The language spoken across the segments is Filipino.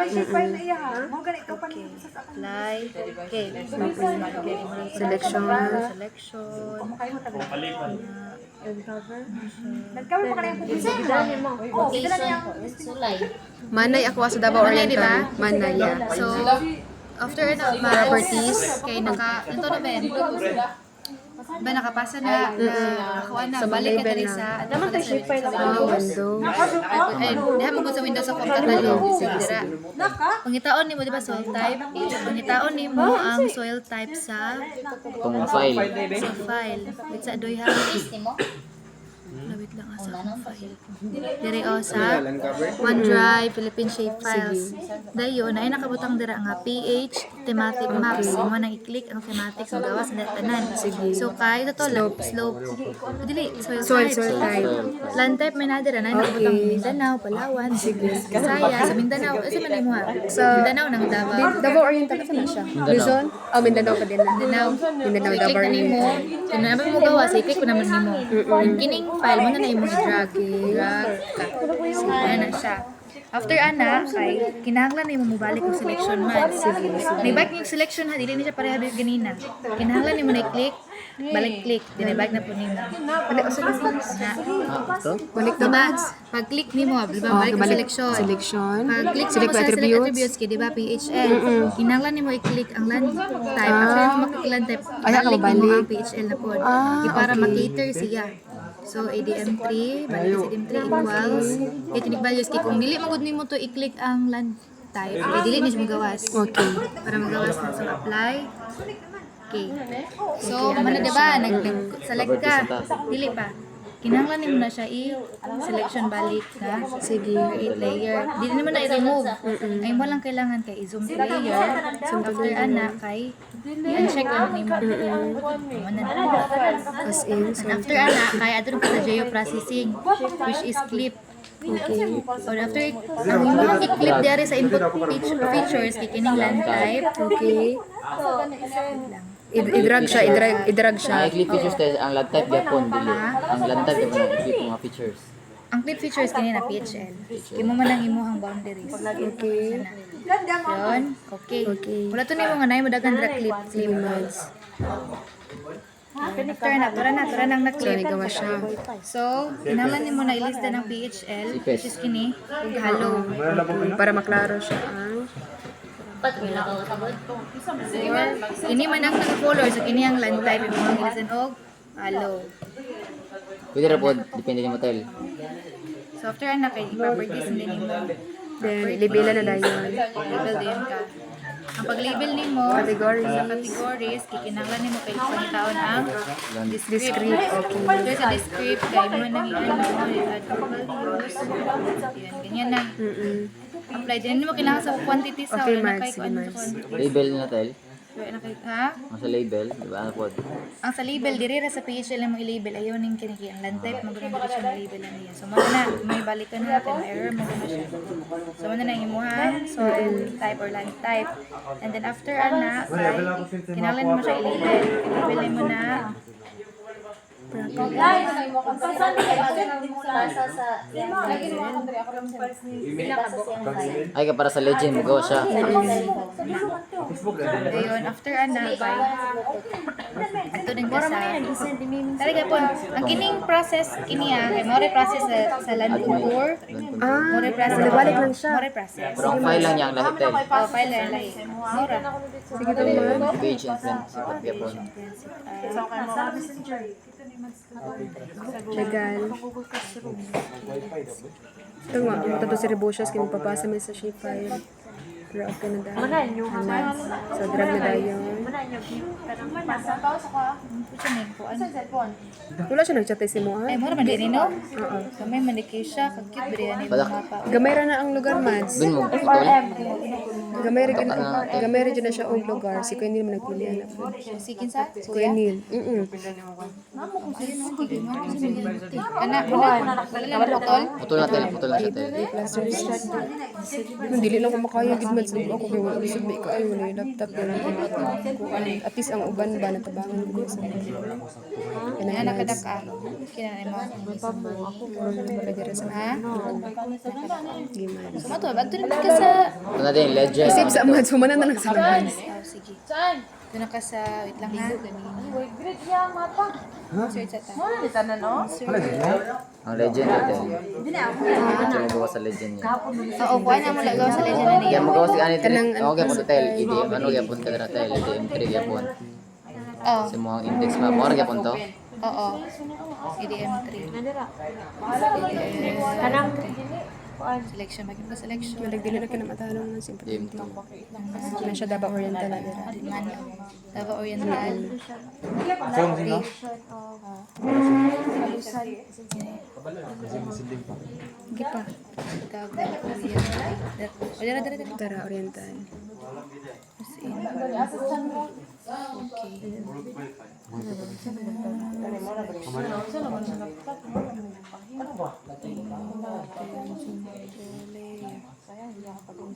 shape file na iya ha. Mo gani ka pa niyo sa akin. Apply. Okay. Selection. Selection. Nagkawin pa kanang publisher mo. Oh, kita na niyang Sulay. Manay ako sa Davao Manay, di ba? Oriental. Manay, yeah. So, after properties, kay ito na ba nakapasa na nakakuha na, balik ka rin sa naman tayo shape file Ah, window. diha mo sa Windows sa computer sige dira. Pangitaon nimo di ba soil type? Pangitaon nimo ang soil type sa file. file. Wait sa adoy ha. List mo? Wait lang asa ang file. Diri sa OneDrive Philippine Shape Files. Dayon ay nakabutang dira nga PH thematic maps. Mo nang i-click ang thematics sa gawas na tanan. So kay ito to slope. Dili soil type. Land type may na dira na nakabutang Mindanao, Palawan, Visayas, sa Mindanao, sa man mo ha. Sa Mindanao nang Davao. Davao Oriental ka na siya. Luzon? Oh, Mindanao pa din na. Mindanao, Davao i-click na nimo. Kung naman mo gawas, i-click mo naman nimo. Yung kining file mo na na imong i-drag ka. So, ayan na siya. After ana, kay kinahanglan nimo mobalik og selection man. Sige. Naibalik yung selection ha, dili ni siya pareha biyo ganina. Kinahanglan nimo na i-click, balik click, dinibalik na po nimo. Balik o selection. Balik na ba? Pag-click nimo, di ba, balik ang selection. Selection. Pag-click mo Select sa select attributes. attributes, kaya di ba PHL, kinahanglan nimo i-click ang land type. After mo makik-land type, Ay, balik mo balik. ang PHL na po. Para makater siya. So, ADM3, balik sa ADM3 equals, ethnic values. Kaya kung dili magod nimo to i-click ang land type, kaya dili niya siya magawas. Okay. Para magawas na. So, apply. Okay. So, mana diba, nag-select ka. Dili pa. Kinahanglan nimo na siya i-selection balik na. Sige. Create layer. Dili naman na i-remove. Ay mo lang kailangan kay i-zoom to layer. So, after ana, kay i-uncheck lang nimo. Muna na. As in, so, After ana, kay adto pa sa geoprocessing, which is clip. Okay. So after ang imong i-clip diari sa input features kikining land type. Okay. i-drag siya, i-drag siya. Ang clip features tayo, ang land type gapon dili. Ang land type gapon ang clip mga features. Ang clip features kanina PHL. Imo man lang imuhang boundaries. Okay. Yon. Okay. Wala to nimo nga nay mo daghan dra clip modes. After na nang na-clip. So, gawa siya. So, kinahanglan nimo na ilista ng PHL, which is kini, ug hello. Para maklaro siya ang Ba't may nakakabot? Kini man ang naka-color, so kini ang land type imo ang ilisan og hello. Pwede ra po, depende ni motel. So after na kay properties din nimo. then ilibila na dayon. Label din ka. Ang pag-label nimo Categories. sa categories, kikinahanglan nimo kay pangitaon ang Descript. Okay. So sa descript kay mo nang i-ano, i-add local use. Yan, ganyan na. Apply din nimo kinahanglan sa quantity sa Okay, wala Mads, kay sige, kuan sa Mads. quantity. Label na tel. Wala na kay ha? Ang sa label, di ba? Ano po? Ang sa label diri ra sa PHL na mo i-label ayaw ning kiniki ang land type mo gani mo siya label na niya. So mo na may balikan na natin may error mo na siya. So mo na imuha soil type or land type. And then after ana kinahanglan mo siya i-label. I-label mo na Ay ka para sa legend mo go siya. Ayun, after ana by ato din ka sa talaga po ang kining process kini kay more process sa land contour more process nabalik lang siya. more process Pero ang file lang niya ang lahat tel. file lang lahi mura Sige naman. Page and principal gapon. Legal. Ito nga, ito si Rebocious, kinagpapasa mo sa shape file. Pero okay na dahil. So, drag na dayon. Wala siya nag-chat si mo, ay ha? mura man din no kamay man kay siya kag cute diri ani mga pa Gamay ra na ang lugar, Mads. Bin mo putol. Gamay ra dyan na siya og lugar. Si Kuya Neil mo nagpili na po. sikin sa Si Kuya Neil. Anak, putol. Putol na tel, putol na siya tel. Dili lang ko makaya gid man sa ako kay wala bisag may kaayo wala yung laptop wala at least ang uban ba natabangan ko sa Yan nakadaka. Kinanay mo. pwede sa Ha? giman. Sumato, ba't ito naman ka sa... Ito na din, legend. Save sa amad sumana na lang sa labas. Oh, sige. Saan? Doon na ka sa... Wait lang ha. Search at Ang legend na tel. Ito magawa sa legend niya. Oo, kuha na mo lagaw sa legend na Kaya niya. magawa si Anit. Ako kaya po tel. Ano kaya po ka na tel. EDM3 kaya po. Oo. Sa mga index map. Mga kaya po to. Oo. EDM3. Kanang Selection. Bakit ka selection? Malagdili na ka na matalong ng simple. EDM2. Na siya Davao Oriental na dira. Davao Oriental. Sige pa. Tawag na Oriental. O, dara. Dara Oriental.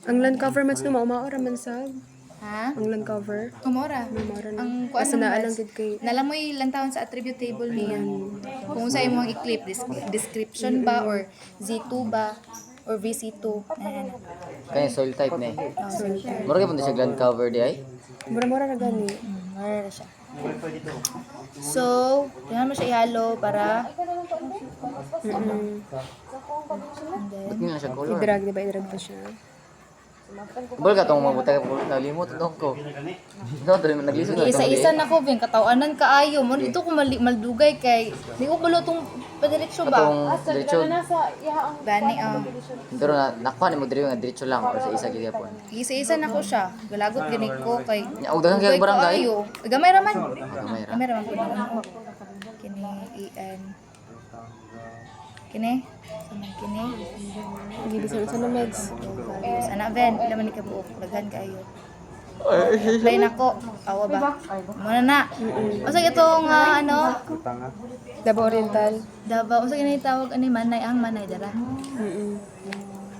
Ang land cover man sa maura man sab. Ha? Ang land cover. Kumora. Maura na. Ang kuan Asa na alang gid kay nalamoy lang taon sa attribute table niya. Kung sa imong i-clip, description ba or Z2 ba or VC2. Ayan. Kaya soil type na eh. Mga kaya po siya ground cover di ay. mura-mura na gani. Mara siya. So, tingnan mo siya ihalo para Ba't nga siya color? I-drag, di ba? I-drag pa siya. Bal ka itong mabutay ko. Nalimot itong ko. Ito, naglisod na. isa-isa na ko, Vin. Katawanan kaayo mo. Dito ko maldugay kay di ko bulo itong padiretso ba? Itong diretso. Gani, Pero nakuha ni mo diri nga diretso lang. Or sa isa gili po. Isa-isa na ko siya. Galagot gani ko kay Huwag dagang kaya barangay. kaayo. Gamay raman. Gamay ra. Gamay raman ko na. Kini, ian. Kini? Kini? Gibisan sa meds. Sana Ben, pila man ikabuok, daghan kaayo. Play na ko. Awa ba? Muna na. Usa itong ano? Davao Oriental. Davao. Usa gani tawag ani manay ang manay dara.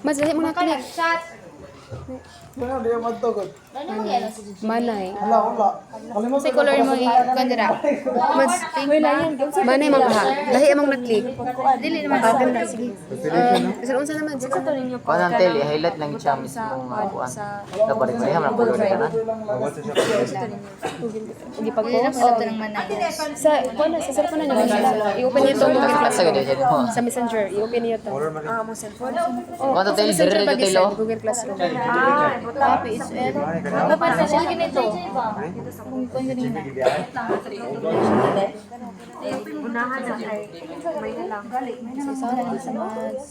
Mas dali mo na click. Manay. Sa color mo i-kan dira. Mas manay man pa. Lahi among na-click. Dili naman Ah, sa ganda sige. Isa unsa naman sige. Paano tel, i-highlight lang siya mismong kuan. Dapat rin mo color na kanan. Gipag Pili na post. pala to ng manay. Sa kuno sa cellphone na niyo. I-open niyo to Google Class. Sa ganyan mo. Sa Messenger, i-open niyo to. mo cellphone. Kuan to tel, dire to tel oh. Google Classroom. PHL. Mapasa siya ganito. Kung ganina. Unahan na kay may na lang. Sa lang sa mas.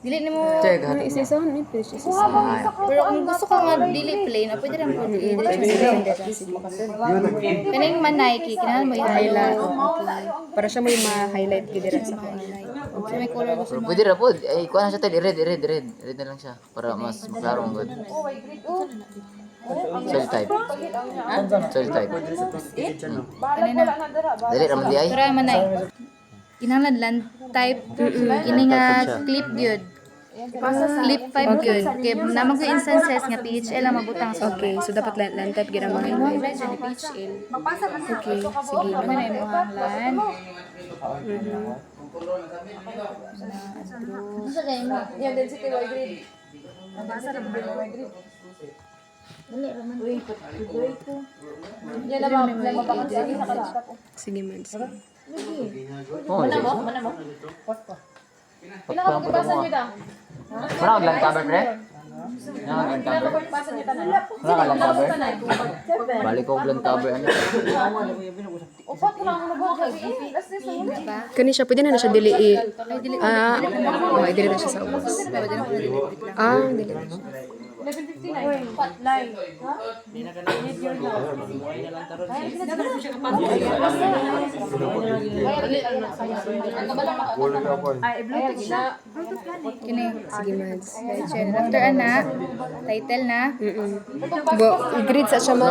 Dili nimo. Check. Isa-isa ni page. Pero kung gusto ko nga dili plain, pwede rin po kaning manay ki kinahan mo i-highlight. Para siya mo yung ma-highlight gid dira sa kuno. So may color gusto mo. Pwede ra po. Ay, kuan na siya tel, red. Red na lang siya para mas maklaro ang good. Soil type. Soil type. Kanina. Dali ra man di ay. Pero ay manay. Kinahanglan land type ini nga clip gyud. Clip 5 gyud. Kay naman ko instances nga PHL ang mabutang sa Okay, so dapat land type gid ang mga highlight. PHL. Okay, sige. Ano na yung mga land? Sa ganyan mo. Yan density Y grade. Mabasa na ba Y grade? Yan na mabakas lagi sa kalapap. Sige man. Sige. Oh, Mana mo? Pila ka pagpasa niyo daw? Wala kang land cover, pre? Wala kang land cover? Pagpasa niyo tanan. Wala kang land cover? Balik ko land cover. Ano? Upat ko lang ako nabugay. Last this na Kani siya pwede na siya dili i. Dili na siya sa ubos. Dili na siya. level 59. Pat line. Ha? Need your love. Ay, Bluetooth na. Bluetooth gani. Kini. Sige man. After ana, title na. Bo, i-grade sa siya man.